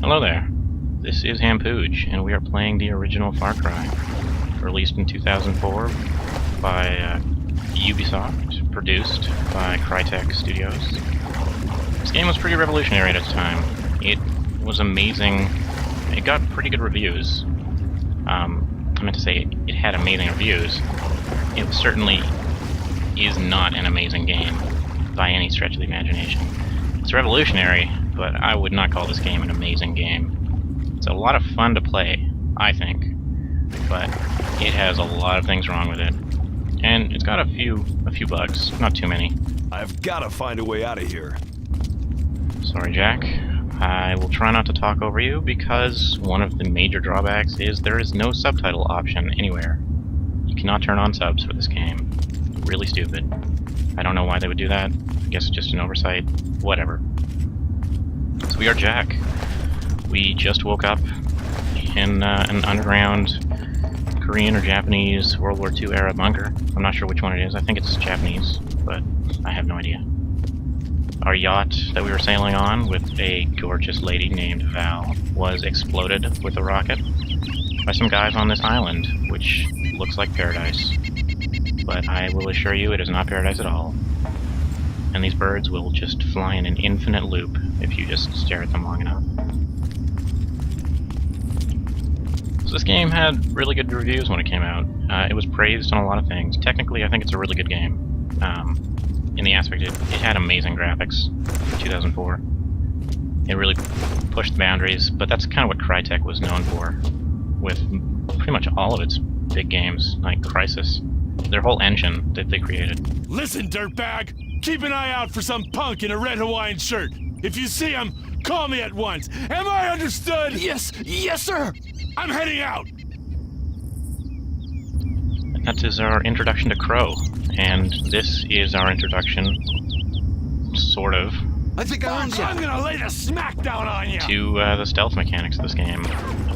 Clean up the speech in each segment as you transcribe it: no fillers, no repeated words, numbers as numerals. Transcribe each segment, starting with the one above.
Hello there. This is Hampooge, and we are playing the original Far Cry, released in 2004 by Ubisoft, produced by Crytek Studios. This game was pretty revolutionary at its time. It was amazing. It got pretty good reviews. I meant to say it had amazing reviews. It certainly is not an amazing game by any stretch of the imagination. It's revolutionary, but I would not call this game an amazing game. It's a lot of fun to play, I think, but it has a lot of things wrong with it. And it's got a few bugs, not too many. I've got to find a way out of here. Sorry, Jack. I will try not to talk over you because one of the major drawbacks is there is no subtitle option anywhere. You cannot turn on subs for this game. Really stupid. I don't know why they would do that. I guess it's just an oversight. Whatever. So we are Jack. We just woke up in an underground Korean or Japanese World War II era bunker. I'm not sure which one it is. I think it's Japanese, but I have no idea. Our yacht that we were sailing on with a gorgeous lady named Val was exploded with a rocket by some guys on this island, which looks like paradise. But I will assure you it is not paradise at all. And these birds will just fly in an infinite loop if you just stare at them long enough. So this game had really good reviews when it came out. It was praised on a lot of things. Technically, I think it's a really good game. In the aspect it had amazing graphics for 2004. It really pushed the boundaries, but that's kind of what Crytek was known for with pretty much all of its big games, like Crysis. Their whole engine that they created. Listen, dirtbag! Keep an eye out for some punk in a red Hawaiian shirt. If you see him, call me at once. Am I understood? Yes, sir! I'm heading out! That is our introduction to Crow, and this is our introduction, sort of, I think I'm gonna lay the smackdown on you! to the stealth mechanics of this game,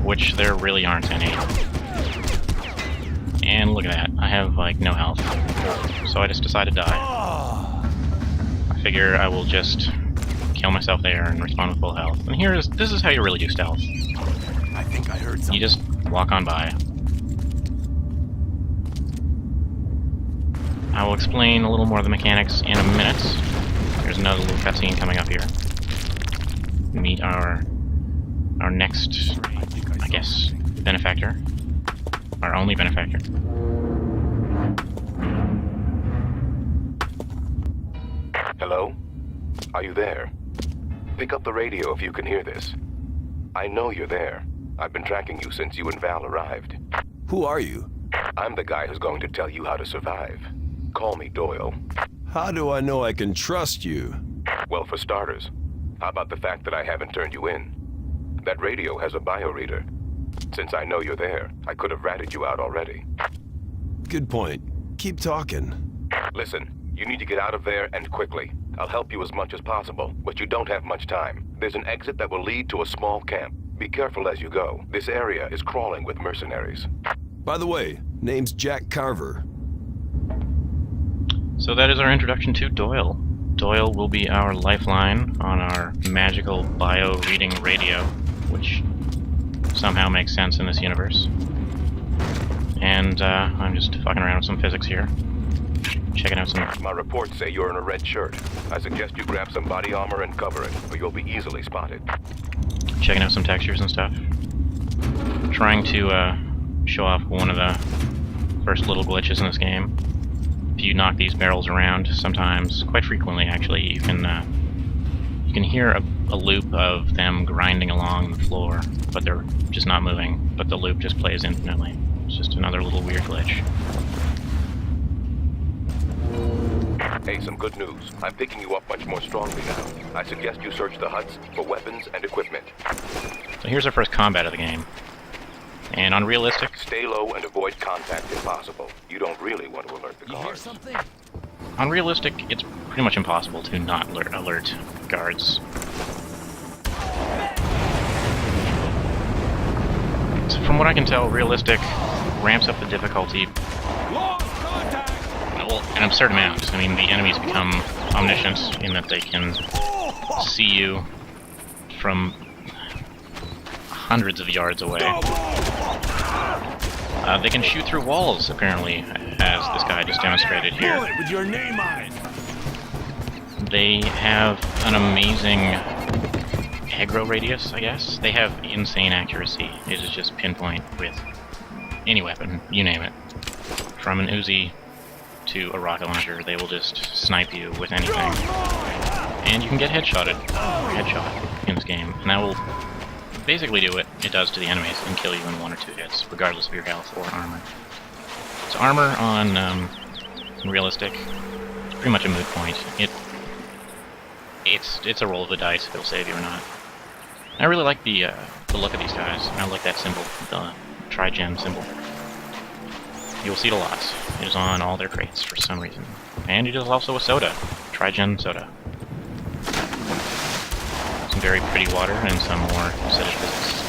which there really aren't any. And look at that, I have, like, no health, so I just decided to die. I figure I will just kill myself there and respawn with full health. And this is how you really do stealth. I think I heard something. You just walk on by. I will explain a little more of the mechanics in a minute. There's another little cutscene coming up here. We meet our next, I guess, benefactor. Our only benefactor. Hello? Are you there? Pick up the radio if you can hear this. I know you're there. I've been tracking you since you and Val arrived. Who are you? I'm the guy who's going to tell you how to survive. Call me Doyle. How do I know I can trust you? Well, for starters, how about the fact that I haven't turned you in? That radio has a bioreader. Since I know you're there, I could have ratted you out already. Good point. Keep talking. Listen, you need to get out of there and quickly. I'll help you as much as possible, but you don't have much time. There's an exit that will lead to a small camp. Be careful as you go. This area is crawling with mercenaries. By the way, name's Jack Carver. So that is our introduction to Doyle. Doyle will be our lifeline on our magical bio-reading radio, which somehow makes sense in this universe. And I'm just fucking around with some physics here. Checking out some... My reports say you're in a red shirt. I suggest you grab some body armor and cover it, or you'll be easily spotted. Checking out some textures and stuff. Trying to show off one of the first little glitches in this game. If you knock these barrels around, sometimes, quite frequently actually, you can hear a loop of them grinding along the floor, but they're just not moving, but the loop just plays infinitely. It's just another little weird glitch. Hey, some good news. I'm picking you up much more strongly now. I suggest you search the huts for weapons and equipment. So here's our first combat of the game. And on realistic... Stay low and avoid contact if possible. You don't really want to alert the guards. You hear something? On realistic, it's pretty much impossible to not alert guards. So from what I can tell, realistic ramps up the difficulty an absurd amount. I mean, the enemies become omniscient in that they can see you from hundreds of yards away. They can shoot through walls, apparently, as this guy just demonstrated here. Bullet with your name on it. They have an amazing aggro radius, I guess. They have insane accuracy. It is just pinpoint with any weapon, you name it. From an Uzi to a rocket launcher, they will just snipe you with anything. And you can get headshot in this game, and that will basically do what it does to the enemies and kill you in 1 or 2 hits, regardless of your health or armor. So armor on realistic, it's pretty much a moot point. It's a roll of the dice if it'll save you or not. I really like the look of these guys. I like that symbol, the Tri-Gen symbol. You'll see it a lot. It is on all their crates for some reason. And it is also a soda. Tri-Gen soda. Some very pretty water and some more acidic physics.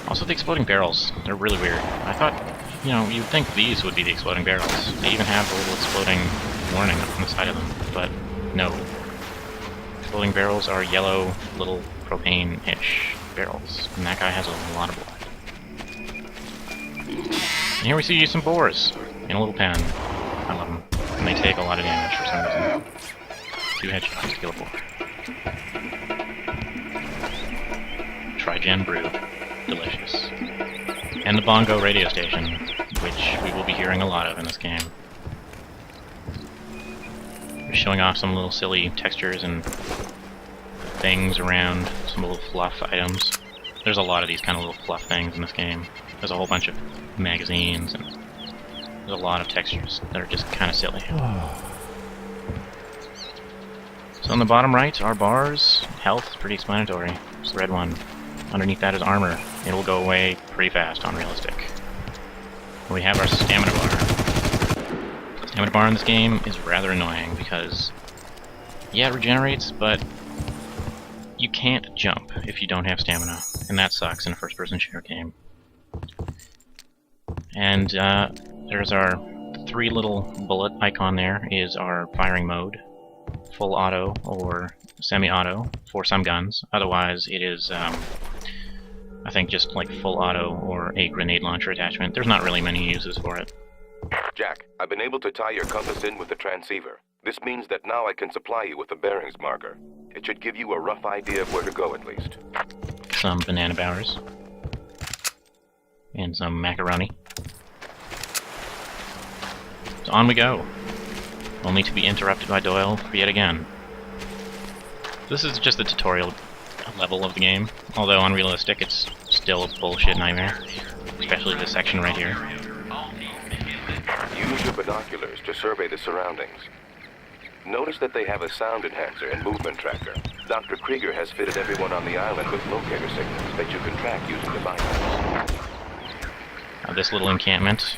Also the exploding barrels. They're really weird. I thought, you know, you'd think these would be the exploding barrels. They even have a little exploding warning on the side of them, but no. Exploding barrels are yellow, little propane-ish barrels. And that guy has a lot of blood. And here we see some boars in a little pen. I love them. And they take a lot of damage for some reason. 2 headshots to kill a boar. Tri-Gen brew. Delicious. And the bongo radio station, which we will be hearing a lot of in this game. They're showing off some little silly textures and things around some little fluff items. There's a lot of these kind of little fluff things in this game. There's a whole bunch of magazines, and there's a lot of textures that are just kind of silly. So on the bottom right are bars. Health, pretty explanatory. It's the red one. Underneath that is armor. It'll go away pretty fast on realistic. We have our stamina bar. Stamina bar in this game is rather annoying because, yeah, it regenerates, but you can't jump if you don't have stamina, and that sucks in a first-person shooter game. And there's our 3 little bullet icon there is our firing mode. Full auto or semi-auto for some guns. Otherwise it is, I think, just like full auto or a grenade launcher attachment. There's not really many uses for it. Jack, I've been able to tie your compass in with the transceiver. This means that now I can supply you with a bearings marker. It should give you a rough idea of where to go at least. Some banana bowers. And some macaroni. So on we go. Only to be interrupted by Doyle yet again. This is just the tutorial level of the game, although unrealistic, it's still a bullshit nightmare. Especially this section right here. Use your binoculars to survey the surroundings. Notice that they have a sound enhancer and movement tracker. Dr. Krieger has fitted everyone on the island with locator signals that you can track using the binoculars. This little encampment,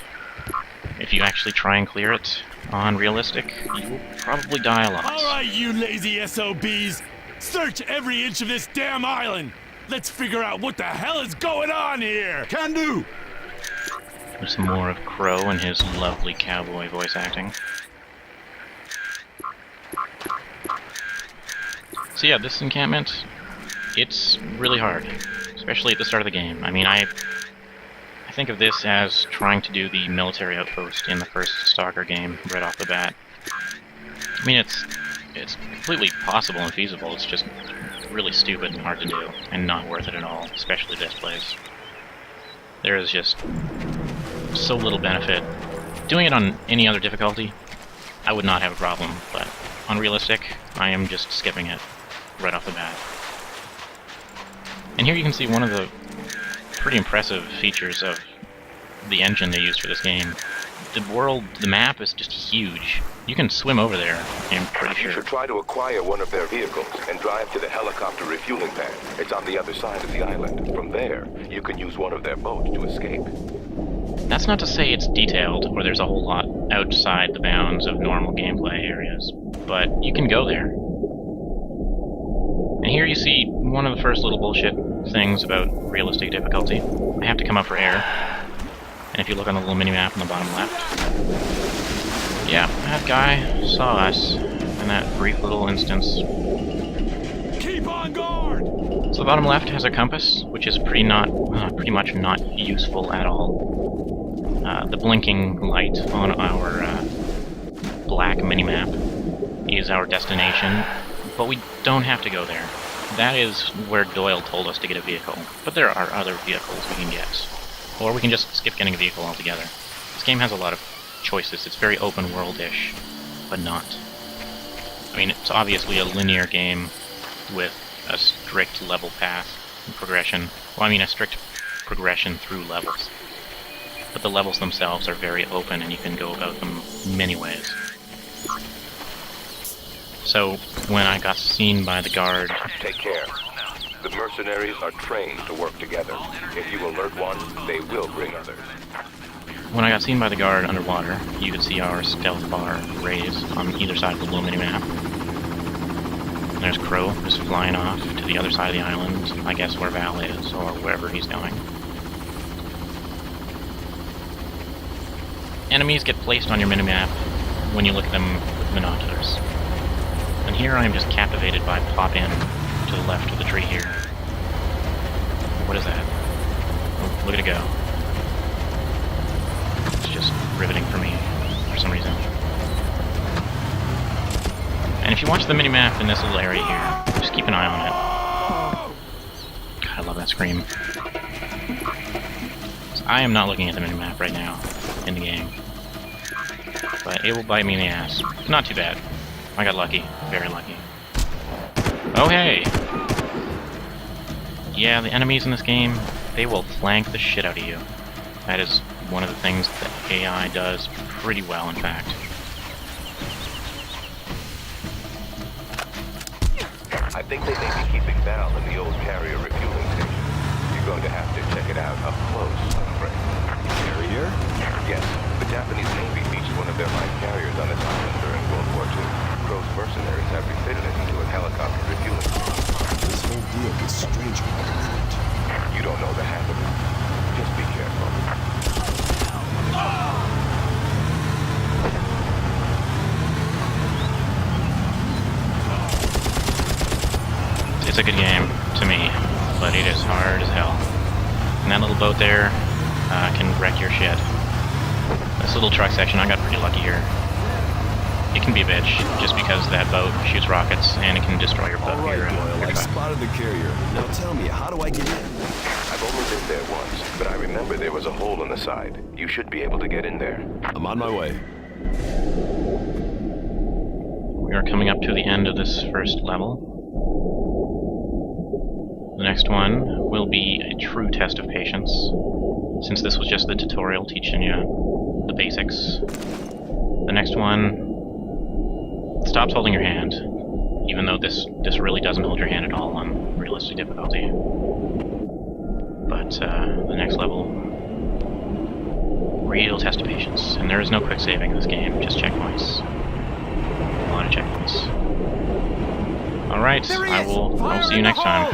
if you actually try and clear it on realistic, you will probably die a lot. Alright, you lazy SOBs! Search every inch of this damn island! Let's figure out what the hell is going on here! Can do! There's some more of Crow and his lovely cowboy voice acting. So yeah, this encampment, it's really hard, especially at the start of the game. I mean, I think of this as trying to do the military outpost in the first Stalker game right off the bat. I mean, it's completely possible and feasible, it's just really stupid and hard to do, and not worth it at all, especially this place. There is just so little benefit. Doing it on any other difficulty, I would not have a problem, but on realistic, I am just skipping it right off the bat. And here you can see one of the pretty impressive features of the engine they used for this game. The map is just huge. You can swim over there, I'm pretty sure. You should try to acquire one of their vehicles and drive to the helicopter refueling pad. It's on the other side of the island. From there, you can use one of their boats to escape. That's not to say it's detailed, or there's a whole lot outside the bounds of normal gameplay areas, but you can go there. And here you see one of the first little bullshit things about realistic difficulty. I have to come up for air. And if you look on the little mini-map on the bottom left, yeah, that guy saw us in that brief little instance. Keep on guard! So the bottom left has a compass, which which is pretty much not useful at all. The blinking light on our black minimap is our destination, but we don't have to go there. That is where Doyle told us to get a vehicle, but there are other vehicles we can get. Or we can just skip getting a vehicle altogether. This game has a lot of choices. It's very open world-ish, but not. I mean, it's obviously a linear game with a strict level path and progression. Well, I mean a strict progression through levels. But the levels themselves are very open and you can go about them many ways. So, when I got seen by the guard... Take care. The mercenaries are trained to work together. If you alert one, they will bring others. When I got seen by the guard underwater, you could see our stealth bar raised on either side of the little mini-map. And there's Crow just flying off to the other side of the island, I guess where Val is, or wherever he's going. Enemies get placed on your minimap when you look at them with binoculars. And here I am just captivated by Pop In to the left of the tree here. What is that? Oh, look at it go. It's just riveting for me, for some reason. And if you watch the minimap in this little area here, just keep an eye on it. God, I love that scream. So I am not looking at the minimap right now in the game. But it will bite me in the ass. Not too bad. I got lucky. Very lucky. Oh hey! Yeah, the enemies in this game, they will flank the shit out of you. That is one of the things that AI does pretty well, in fact. I think they may be keeping Val in the old carrier refueling station. You're going to have to check it out up close, I'm afraid. Carrier? Yes, the Japanese Navy beached one of their light carriers on this island during World War II. Crow's mercenaries have refitted it into a helicopter refueling station. This whole deal gets stranger by the minute. You don't know the half of it. Just be careful. It's a good game, to me, but it is hard as hell. And that little boat there can wreck your shit. This little truck section, I got pretty lucky here. It can be a bitch, just because that boat shoots rockets and it can destroy your boat. Alright, your Doyle, I truck. spotted the carrier. Now tell me, how do I get in? I've only been there once, but I remember there was a hole in the side. You should be able to get in there. I'm on my way. We are coming up to the end of this first level. The next one will be a true test of patience, since this was just the tutorial teaching you the basics. The next one stops holding your hand, even though this really doesn't hold your hand at all on realistic difficulty. But the next level, real test of patience, and there is no quick saving in this game, just checkpoints. A lot of checkpoints. Alright, I'll see you next time.